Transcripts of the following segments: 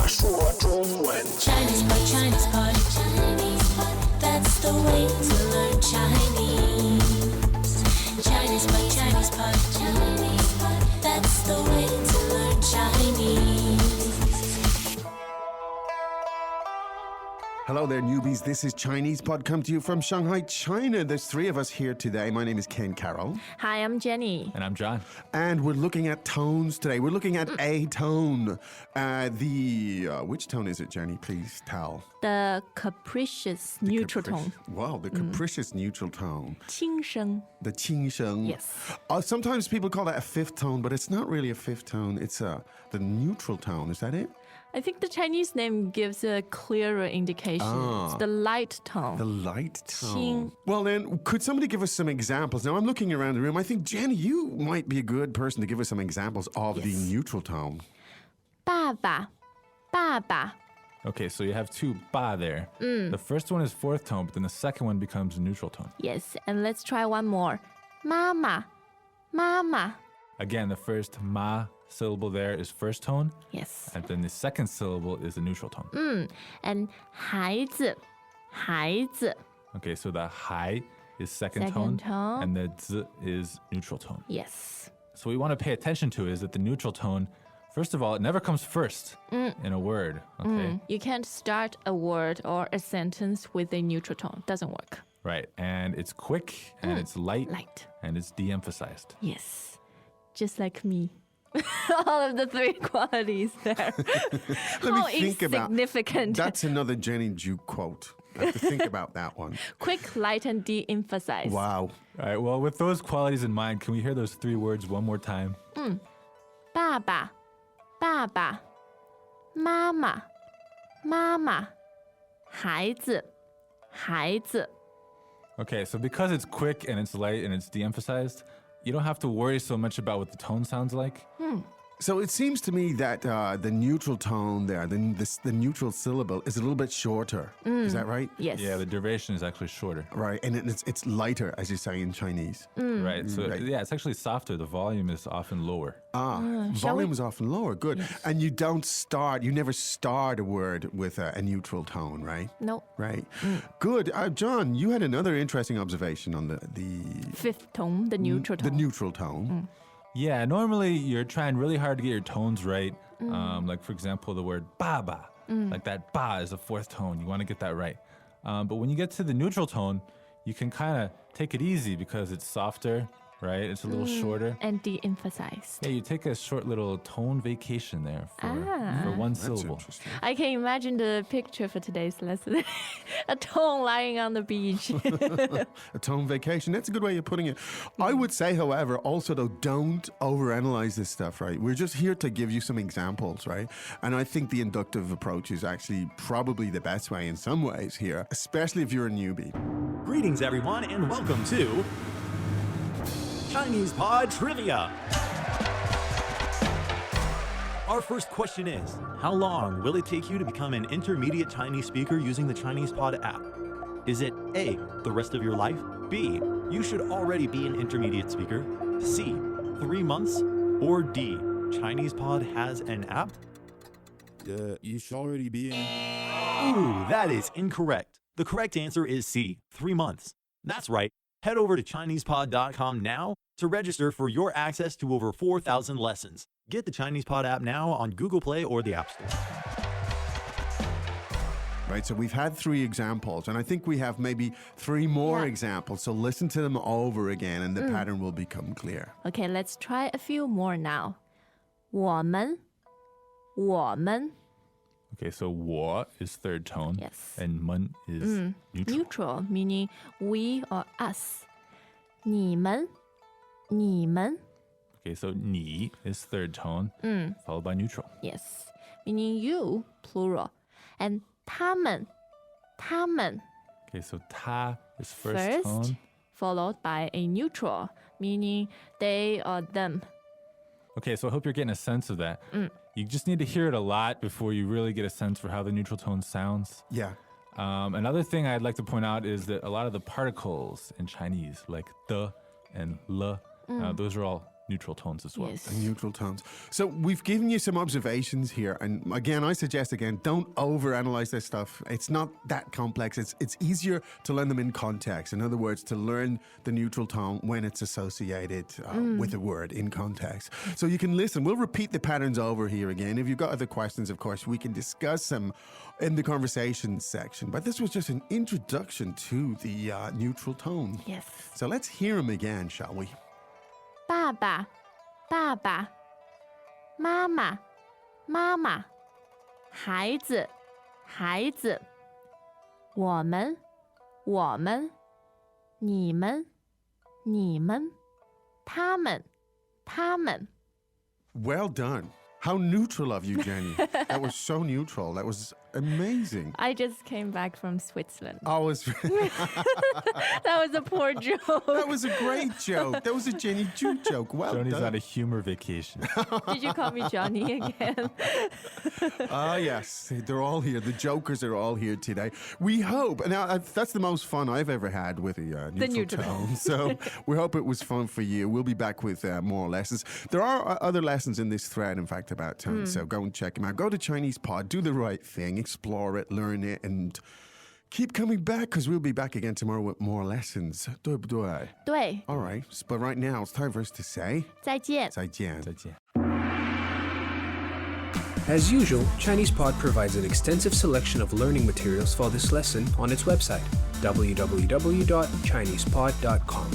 说中文。 Chinese pot, Chinese pot, Chinese pot. That's the way to learn Chinese. Chinese pot, Chinese pot, Chinese pot. That's the way to learn Chinese. Hello there, newbies. This is Chinese Pod, come to you from Shanghai, China. There's three of us here today. My name is Ken Carroll. Hi, I'm Jenny. And I'm John. And we're looking at tones today. We're looking at a tone. Which tone is it, Jenny? Please tell. The capricious neutral tone. Wow, the capricious neutral tone. 轻声. The 轻声. Yes. Sometimes people call that a fifth tone, but it's not really a fifth tone. It's the neutral tone. Is that it? I think the Chinese name gives a clearer indication. It's the light tone. The light tone. 轻. Well, then, could somebody give us some examples? Now, I'm looking around the room. I think, Jenny, you might be a good person to give us some examples of the neutral tone. 爸爸,爸爸. Okay, so you have two ba there. The first one is fourth tone, but then the second one becomes a neutral tone. Yes, and let's try one more. 妈妈,妈妈. Again, the first ma syllable there is first tone, Yes. and then the second syllable is the neutral tone. And 孩子,孩子. Okay, so the hai is second Second tone, tone. and the z is neutral tone. Yes. So what we want to pay attention to is that the neutral tone, first of all, it never comes first in a word. Okay, You can't start a word or a sentence with a neutral tone. Doesn't work. right, and it's quick, and it's light, Light. and it's de-emphasized. Yes. Just like me. All of the three qualities there. Let How me think about insignificant. That's another Jenny Ju quote. I have to think about that one. Quick, light, and de-emphasize. Wow. All right, well, with those qualities in mind, can we hear those three words one more time? 爸爸,爸爸. 妈妈,妈妈. 孩子,孩子. Okay, so because it's quick and it's light and it's de-emphasized, you don't have to worry so much about what the tone sounds like. So it seems to me that the neutral tone there, the neutral syllable, is a little bit shorter. Is that right? Yes. Yeah, the duration is actually shorter, Right, and it's lighter, as you say in Chinese. right? So Right. yeah, it's actually softer. The volume is often lower. Volume is often lower. Good. And you never start a word with a neutral tone, right? No. Right. Good. John, you had another interesting observation on the Fifth tone, the neutral tone. the neutral tone. Yeah, normally you're trying really hard to get your tones right. Like for example, the word ba ba, like that ba is a fourth tone. You want to get that right. But when you get to the neutral tone, you can kind of take it easy because it's softer, right? It's a little shorter. And de-emphasized. Yeah, you take a short little tone vacation there for one That's syllable. interesting. I can imagine the picture for today's lesson. A tone lying on the beach. A tone vacation. That's a good way of putting it. I would say, however, also though, don't overanalyze this stuff, right? We're just here to give you some examples, right? And I think the inductive approach is actually probably the best way in some ways here, especially if you're a newbie. Greetings, everyone, and welcome to Chinese Pod Trivia. Our first question is, how long will it take you to become an intermediate Chinese speaker using the Chinese Pod app? Is it A, the rest of your life? B, you should already be an intermediate speaker? C, 3 months? Or D, Chinese Pod has an app? You should already be in. Ooh, that is incorrect. The correct answer is C, 3 months. That's right. Head over to ChinesePod.com now to register for your access to over 4,000 lessons. Get the Chinese Pod app now on Google Play or the App Store. Right, so we've had 3 examples, and I think we have maybe 3 more examples. So listen to them over again, and the pattern will become clear. Okay, let's try a few more now. 我们,我们. Okay, so 我 is third tone, Yes. and 们 is neutral. Neutral, meaning we or us. 你们,你们. Okay, so 你 is third tone, followed by neutral. Yes, meaning you, plural. And 他们, 他们. Okay, so 他 is first tone. Followed by a neutral, meaning they or them. Okay, so I hope you're getting a sense of that. You just need to hear it a lot before you really get a sense for how the neutral tone sounds. Yeah. Another thing I'd like to point out is that a lot of the particles in Chinese, like the and le, those are all neutral tones as well. Yes. Neutral tones. So we've given you some observations here, and again, I suggest don't overanalyze this stuff. It's not that complex. It's easier to learn them in context. In other words, to learn the neutral tone when it's associated with a word in context. So you can listen. We'll repeat the patterns over here again. If you've got other questions, of course, we can discuss them in the conversation section. But this was just an introduction to the neutral tone. Yes. So let's hear them again, shall we? 爸爸，爸爸，妈妈，妈妈，孩子，孩子，我们，我们，你们，你们，他们，他们。 Well done. How neutral of you, Jenny. That was so neutral. That was amazing. I just came back from Switzerland. I was. That was a poor joke. That was a great joke. That was a Jenny Ju joke. Well Johnny's done. on a humor vacation. Did you call me Johnny again? Ah, yes. They're all here. The jokers are all here today. We hope. Now, that's the most fun I've ever had with a neutral tone. So we hope it was fun for you. We'll be back with more lessons. There are other lessons in this thread, in fact, about tone. So go and check them out. Go to Chinese Pod. Do the right thing. Explore it. Learn it. And keep coming back, because we'll be back again tomorrow with more lessons. 对不对? 对， All right. But right now, it's time for us to say 再见。再见. 再见. As usual, ChinesePod provides an extensive selection of learning materials for this lesson on its website, www.chinesepod.com.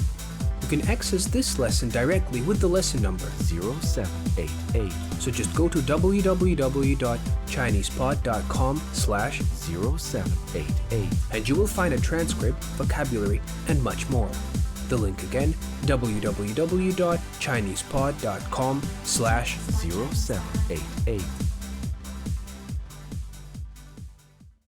You can access this lesson directly with the lesson number 0788 So just go to www.chinesepod.com/0788 and you will find a transcript, vocabulary, and much more. The link again, www.chinesepod.com/0788